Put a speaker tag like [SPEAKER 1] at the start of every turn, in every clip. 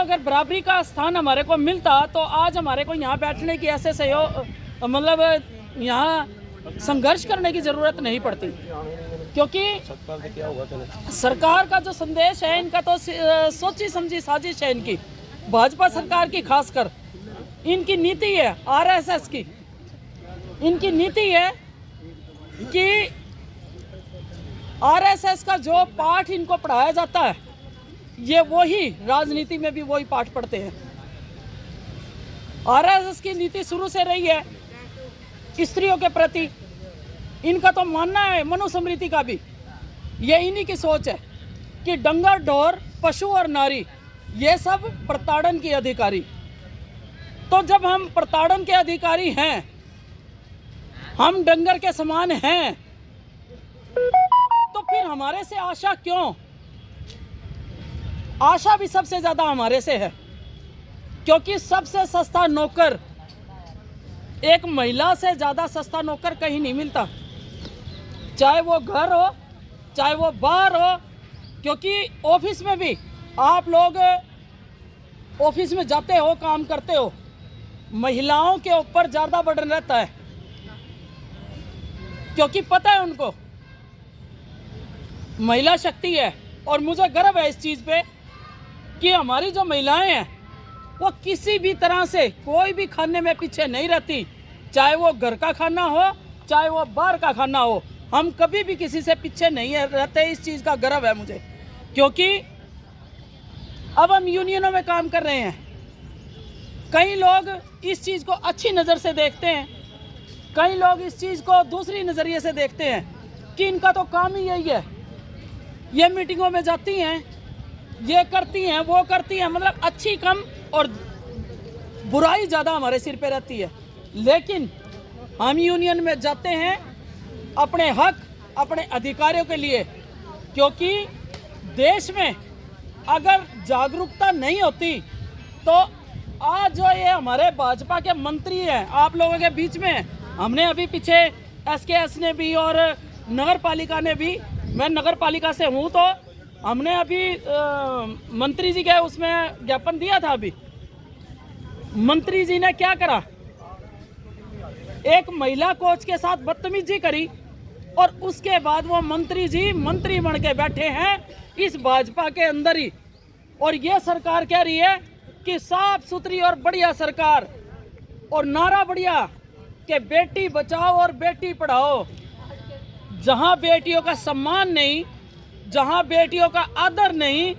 [SPEAKER 1] अगर बराबरी का स्थान हमारे को मिलता तो आज हमारे को यहाँ बैठने की ऐसे सहयोग मतलब यहाँ संघर्ष करने की ज़रूरत नहीं पड़ती, क्योंकि सरकार का जो संदेश है इनका तो सोची समझी साजिश है इनकी, भाजपा सरकार की खासकर इनकी नीति है आरएसएस की। इनकी नीति है कि आरएसएस का जो पाठ इनको पढ़ाया जाता है ये वही राजनीति में भी वही पाठ पढ़ते हैं। आरएसएस की नीति शुरू से रही है स्त्रियों के प्रति, इनका तो मानना है मनुस्मृति का भी ये इन्हीं की सोच है कि डंगर ढोर पशु और नारी ये सब प्रताड़न के अधिकारी। तो जब हम प्रताड़न के अधिकारी हैं, हम डंगर के समान हैं, तो फिर हमारे से आशा क्यों? आशा भी सबसे ज्यादा हमारे से है, क्योंकि सबसे सस्ता नौकर, एक महिला से ज्यादा सस्ता नौकर कहीं नहीं मिलता, चाहे वो घर हो चाहे वो बाहर हो। क्योंकि ऑफिस में भी आप लोग ऑफिस में जाते हो, काम करते हो, महिलाओं के ऊपर ज़्यादा बर्डन रहता है, क्योंकि पता है उनको महिला शक्ति है। और मुझे गर्व है इस चीज़ पे कि हमारी जो महिलाएं हैं वो किसी भी तरह से कोई भी खाने में पीछे नहीं रहती, चाहे वो घर का खाना हो चाहे वो बाहर का खाना हो, हम कभी भी किसी से पीछे नहीं रहते। इस चीज़ का गर्व है मुझे, क्योंकि अब हम यूनियनों में काम कर रहे हैं। कई लोग इस चीज़ को अच्छी नज़र से देखते हैं, कई लोग इस चीज़ को दूसरी नज़रिए से देखते हैं कि इनका तो काम ही यही है, ये मीटिंगों में जाती हैं, ये करती हैं, वो करती हैं, मतलब अच्छी कम और बुराई ज़्यादा हमारे सिर पे रहती है। लेकिन हम यूनियन में जाते हैं अपने हक अपने अधिकारों के लिए, क्योंकि देश में अगर जागरूकता नहीं होती तो आज जो ये हमारे भाजपा के मंत्री हैं आप लोगों के बीच में, हमने अभी पीछे एसकेएस ने भी और नगर पालिका ने भी, मैं नगर पालिका से हूँ, तो हमने अभी मंत्री जी के उसमें ज्ञापन दिया था। अभी मंत्री जी ने क्या करा, एक महिला कोच के साथ बदतमीजी करी और उसके बाद वो मंत्री जी मंत्री बन के बैठे हैं इस भाजपा के अंदर ही। और ये सरकार कह रही है कि साफ सुथरी और बढ़िया सरकार, और नारा बढ़िया कि बेटी बचाओ और बेटी पढ़ाओ। जहां बेटियों का सम्मान नहीं, जहां बेटियों का आदर नहीं,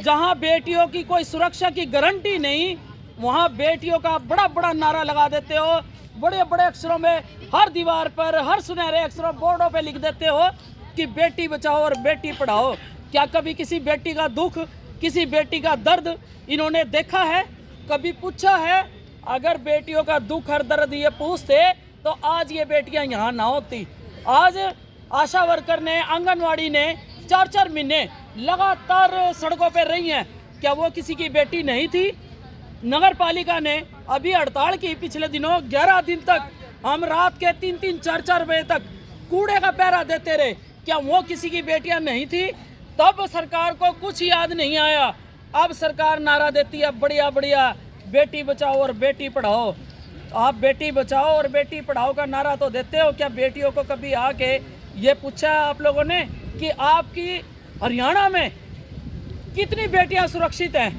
[SPEAKER 1] जहां बेटियों की कोई सुरक्षा की गारंटी नहीं, वहां बेटियों का बड़ा बड़ा नारा लगा देते हो, बड़े बड़े अक्षरों में हर दीवार पर, हर सुनहरे अक्षरों बोर्डों पे लिख देते हो कि बेटी बचाओ और बेटी पढ़ाओ। क्या कभी किसी बेटी का दुख, किसी बेटी का दर्द इन्होंने देखा है? कभी पूछा है? अगर बेटियों का दुख और दर्द ये पूछते तो आज ये बेटियां यहाँ ना होती। आज आशा वर्कर ने, आंगनवाड़ी ने 4-4 महीने लगातार सड़कों पर रही हैं, क्या वो किसी की बेटी नहीं थी? नगर पालिका ने अभी हड़ताल की पिछले दिनों, 11 दिन तक हम रात के 3-3, 4-4 बजे तक कूड़े का पहरा देते रहे, क्या वो किसी की बेटियां नहीं थी? तब सरकार को कुछ याद नहीं आया। अब सरकार नारा देती है बढ़िया बढ़िया, बेटी बचाओ और बेटी पढ़ाओ। आप बेटी बचाओ और बेटी पढ़ाओ का नारा तो देते हो, क्या बेटियों को कभी आके ये पूछा है आप लोगों ने कि आपकी हरियाणा में कितनी बेटियां सुरक्षित हैं?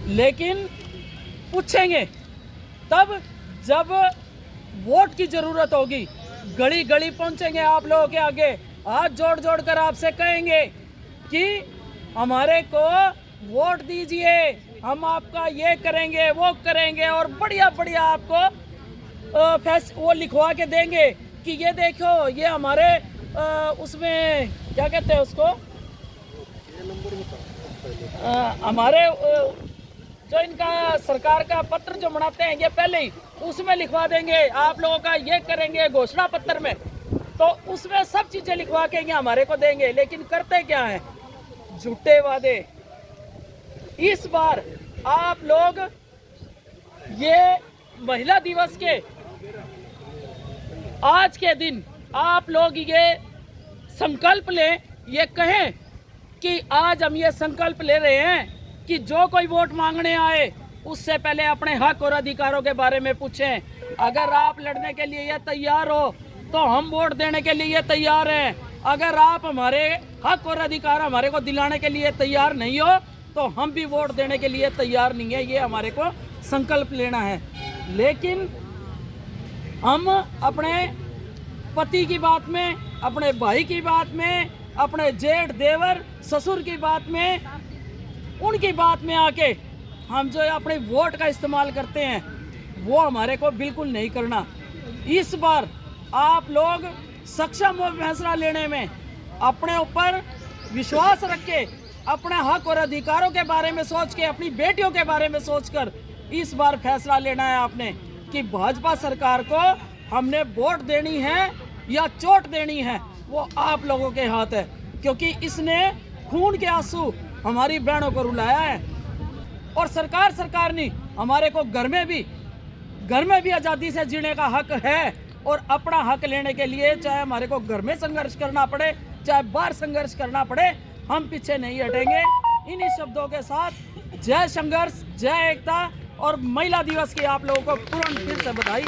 [SPEAKER 1] लेकिन पूछेंगे तब जब वोट की जरूरत होगी, गली गली पहुंचेंगे आप लोगों के आगे, हाथ जोड़ जोड़ कर आपसे कहेंगे कि हमारे को वोट दीजिए, हम आपका ये करेंगे वो करेंगे, और बढ़िया बढ़िया आपको वो लिखवा के देंगे कि ये देखो ये हमारे उसमें क्या कहते हैं उसको, हमारे जो इनका सरकार का पत्र जो बनाते हैं ये पहले ही उसमें लिखवा देंगे, आप लोगों का ये करेंगे घोषणा पत्र में, तो उसमें सब चीजें लिखवा के ये हमारे को देंगे। लेकिन करते क्या है? झूठे वादे। इस बार आप लोग ये महिला दिवस के आज के दिन आप लोग ये संकल्प लें, ये कहें कि आज हम ये संकल्प ले रहे हैं कि जो कोई वोट मांगने आए उससे पहले अपने हक और अधिकारों के बारे में पूछें। अगर आप लड़ने के लिए ये तैयार हो तो हम वोट देने के लिए ये तैयार हैं। अगर आप हमारे हक और अधिकार हमारे को दिलाने के लिए तैयार नहीं हो तो हम भी वोट देने के लिए तैयार नहीं है। ये हमारे को संकल्प लेना है। लेकिन हम अपने पति की बात में, अपने भाई की बात में, अपने जेठ देवर ससुर की बात में, उनकी बात में आके हम जो अपने वोट का इस्तेमाल करते हैं वो हमारे को बिल्कुल नहीं करना। इस बार आप लोग सक्षम हो फैसला लेने में, अपने ऊपर विश्वास रख के, अपने हक और अधिकारों के बारे में सोच के, अपनी बेटियों के बारे में सोचकर इस बार फैसला लेना है आपने कि भाजपा सरकार को हमने वोट देनी है या चोट देनी है। वो आप लोगों के हाथ है, क्योंकि इसने खून के आंसू हमारी बहनों को रुलाया है। और सरकार नहीं, हमारे को घर में भी आज़ादी से जीने का हक है। और अपना हक लेने के लिए चाहे हमारे को घर में संघर्ष करना पड़े, चाहे बाहर संघर्ष करना पड़े, हम पीछे नहीं हटेंगे। इन्हीं शब्दों के साथ जय संघर्ष, जय एकता और महिला दिवस की आप लोगों को पूर्ण फिर से बधाई।